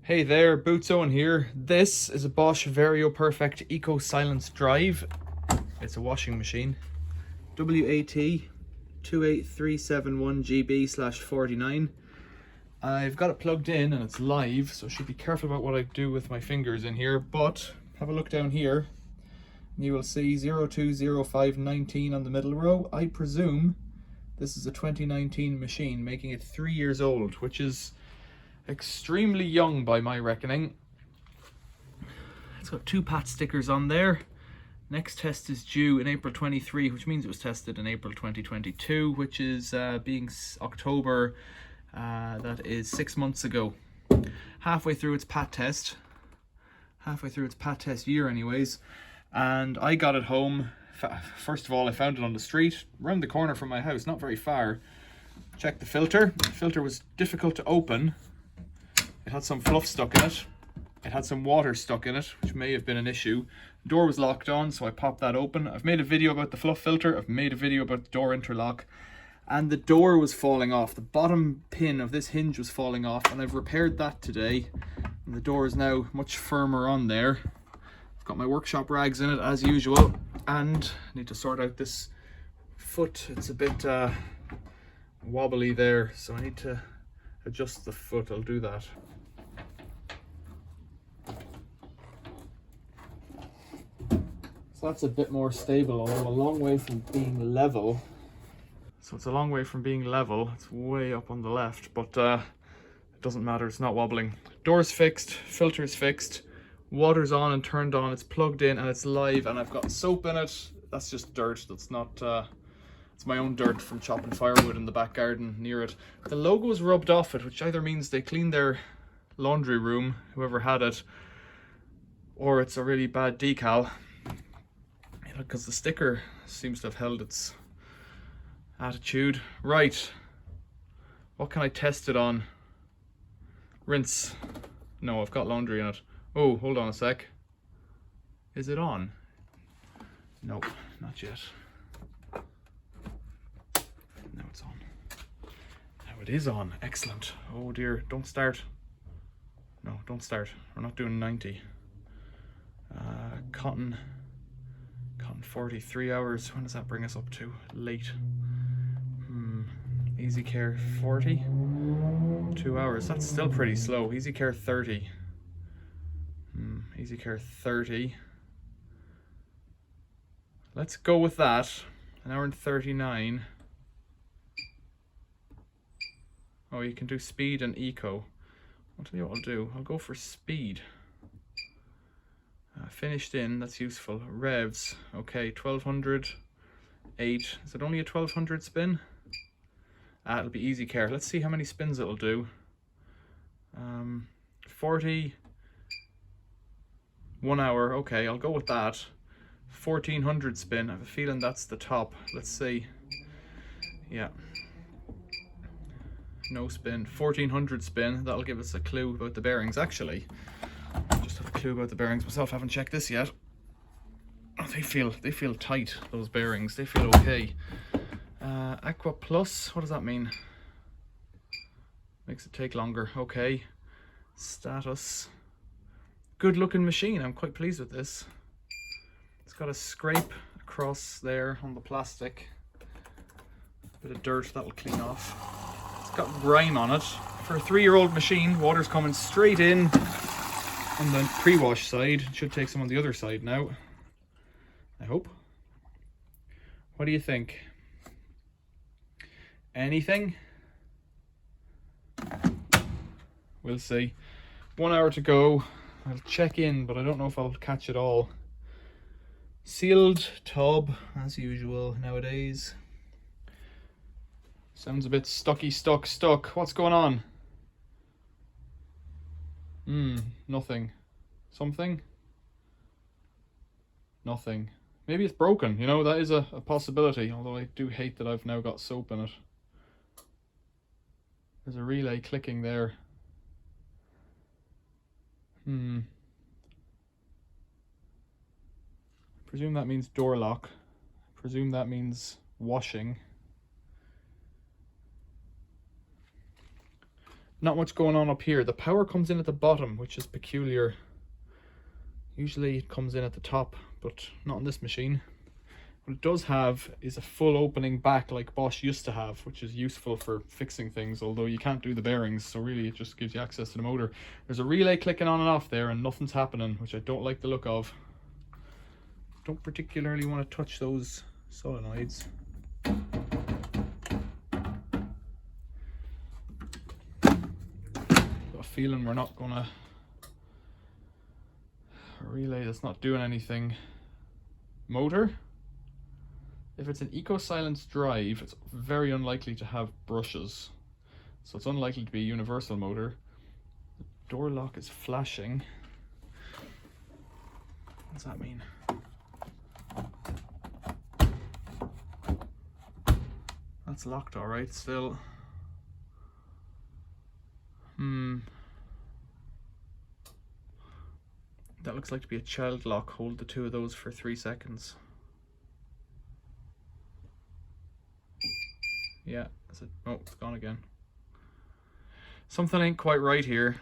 Hey there, Boots Owen here. This is a Bosch Varioperfect EcoSilence drive. It's a washing machine. WAT 28371GB/49. I've got it plugged in and it's live, so I should be careful about what I do with my fingers in here, but have a look down here. You will see 020519 on the middle row. I presume this is a 2019 machine, making it 3 years old, which is extremely young by my reckoning. It's got 2 PAT stickers on there. Next test is due in April 23, which means it was tested in April 2022, which is being October, that is 6 months ago. Halfway through its PAT test year anyways, and I got it home. First of all, I found it on the street, around the corner from my house, not very far. Checked the filter. The filter was difficult to open. It had some fluff stuck in it. It had some water stuck in it, which may have been an issue. The door was locked on, so I popped that open. I've made a video about the fluff filter. I've made a video about the door interlock. And the door was falling off. The bottom pin of this hinge was falling off, and I've repaired that today. And the door is now much firmer on there. I've got my workshop rags in it, as usual. And I need to sort out this foot. It's a bit wobbly there, so I need to adjust the foot. I'll do that. So that's a bit more stable, although a long way from being level. So it's a long way from being level. It's way up on the left, but it doesn't matter. It's not wobbling. Door's fixed, filter's fixed, water's on and turned on. It's plugged in and it's live, and I've got soap in it. That's just dirt. That's not it's my own dirt from chopping firewood in the back garden near it. The logo's rubbed off it, which either means they cleaned their laundry room, whoever had it, or it's a really bad decal. Because the sticker seems to have held its attitude. Right, what can I test it on? Rinse. No, I've got laundry in it. Oh, hold on a sec. Is it on? Nope, not yet. Now it's on. Now it is on. Excellent. Oh dear, don't start. No, don't start. We're not doing 90. Cotton 43 hours. When does that bring us up to? Late. Easy care 40. 2 hours. That's still pretty slow. Easy care 30. Easy care 30. Let's go with that. An hour and 39. Oh, you can do speed and eco. I'll tell you what I'll do. I'll go for speed. Finished in, that's useful. Revs, okay, 1200, 8. Is it only a 1200 spin? It'll be easy care. Let's see how many spins it'll do. 40, 1 hour, okay, I'll go with that. 1400 spin, I have a feeling that's the top. Let's see. Yeah. No spin. 1400 spin, that'll give us a clue about the bearings. Actually, just have a clue about the bearings myself. I haven't checked this yet. Oh, they feel tight, those bearings. They feel okay. Aqua Plus, what does that mean? Makes it take longer. Okay. Status. Good looking machine. I'm quite pleased with this. It's got a scrape across there on the plastic. Bit of dirt, that'll clean off. It's got grime on it. For a 3-year-old machine, water's coming straight in on the pre-wash side. It should take some on the other side now, I hope. What do you think? Anything? We'll see. 1 hour to go. I'll check in, but I don't know if I'll catch it all. Sealed tub, as usual nowadays. Sounds a bit stuck. What's going on? Nothing. Something? Nothing. Maybe it's broken, you know, that is a possibility, although I do hate that I've now got soap in it. There's a relay clicking there. Presume that means door lock. Presume that means washing. Not much going on up here. The power comes in at the bottom, which is peculiar. Usually it comes in at the top, but not on this machine. What it does have is a full opening back like Bosch used to have, which is useful for fixing things, although you can't do the bearings, so really it just gives you access to the motor. There's a relay clicking on and off there and nothing's happening, which I don't like the look of. Don't particularly want to touch those solenoids. Got a feeling we're not gonna... A relay that's not doing anything. Motor. If it's an EcoSilence drive, it's very unlikely to have brushes. So it's unlikely to be a universal motor. The door lock is flashing. What does that mean? That's locked all right still. That looks like to be a child lock. Hold the two of those for 3 seconds. Yeah, that's it. Oh, it's gone again. Something ain't quite right here,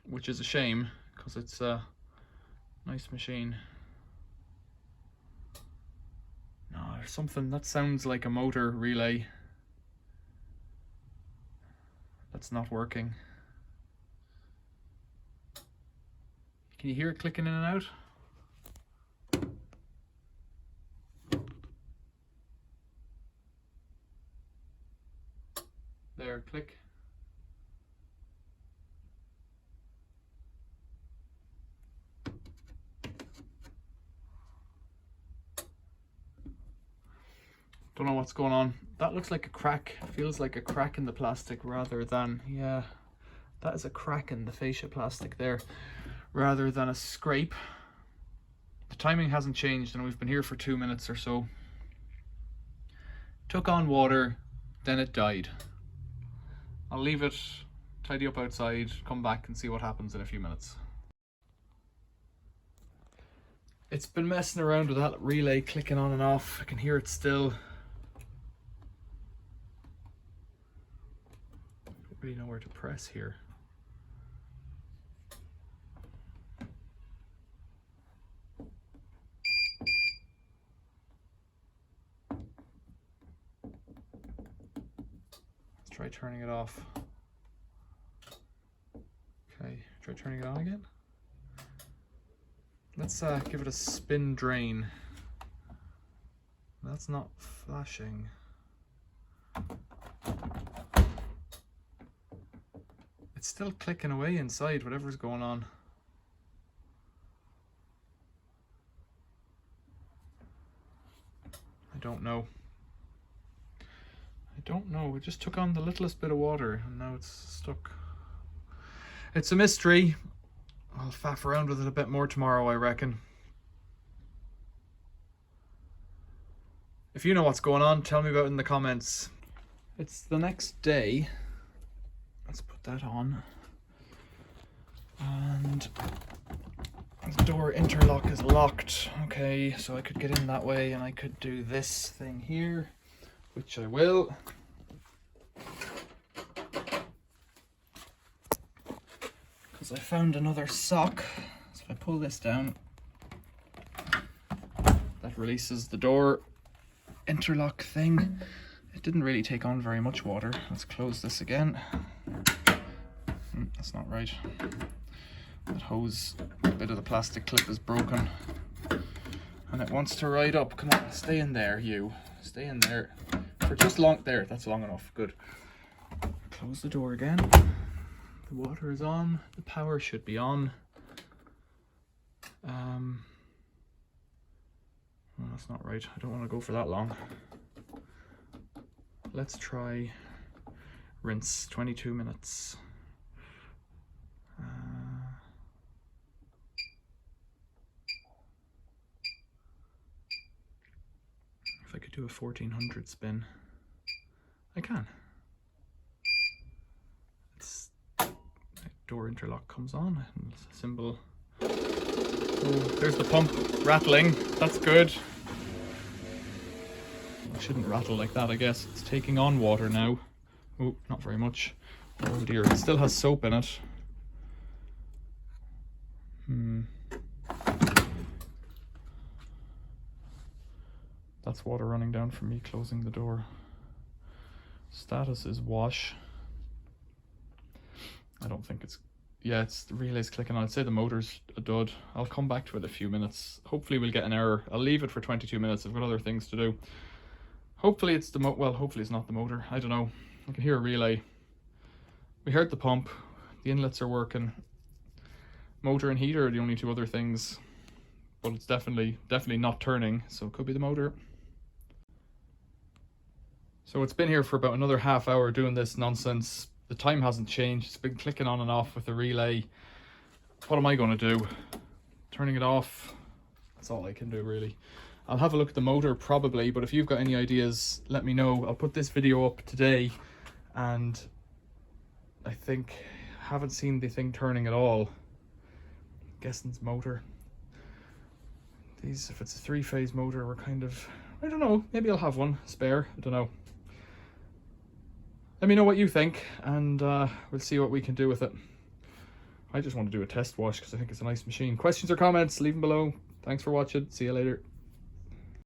which is a shame because it's a nice machine. No, there's something that sounds like a motor relay that's not working. Can you hear it clicking in and out? There, click. Don't know what's going on. That looks like a crack. Feels like a crack in the plastic rather than, yeah, that is a crack in the fascia plastic there rather than a scrape. The timing hasn't changed and we've been here for 2 minutes or so. Took on water, then it died. I'll leave it, tidy up outside, come back and see what happens in a few minutes. It's been messing around with that relay clicking on and off. I can hear it still. Don't really know where to press here. Let's try turning it off. Okay, try turning it on again. Let's give it a spin drain. That's not flashing. It's still clicking away inside, whatever's going on. I don't know. It just took on the littlest bit of water and now it's stuck. It's a mystery. I'll faff around with it a bit more tomorrow, I reckon. If you know what's going on, tell me about it in the comments. It's the next day. Let's put that on. And the door interlock is locked. Okay, so I could get in that way and I could do this thing here, which I will. I found another sock, so if I pull this down, that releases the door interlock thing. It didn't really take on very much water. Let's close this again. That's not right. That hose, bit of the plastic clip is broken and it wants to ride up. Come on, stay in there, you. Stay in there for just long. There, that's long enough. Good. Close the door again. The water is on, the power should be on. Well, that's not right. I don't want to go for that long. Let's try rinse 22 minutes. If I could do a 1400 spin, I can. Door interlock comes on and symbol. Oh, there's the pump rattling. That's good. It shouldn't rattle like that, I guess. It's taking on water now. Oh, not very much. Oh dear, it still has soap in it. That's water running down from me closing the door. Status is wash. I don't think it's, yeah, it's the relay's clicking on. I'd say the motor's a dud. I'll come back to it in a few minutes. Hopefully we'll get an error. I'll leave it for 22 minutes. I've got other things to do. Hopefully it's the well, hopefully it's not the motor. I don't know. I can hear a relay. We heard the pump. The inlets are working. Motor and heater are the only two other things, but it's definitely not turning, so it could be the motor. So it's been here for about another half hour doing this nonsense. The time hasn't changed. It's been clicking on and off with the relay. What am I going to do? Turning it off. That's all I can do, really. I'll have a look at the motor probably, but if you've got any ideas, let me know. I'll put this video up today, and I think I haven't seen the thing turning at all. Guessing it's motor. These, if it's a 3-phase motor, we're kind of, I don't know, maybe I'll have one spare, I don't know. Let me know what you think, and we'll see what we can do with it. I just want to do a test wash because I think it's a nice machine. Questions or comments, leave them below. Thanks for watching. See you later.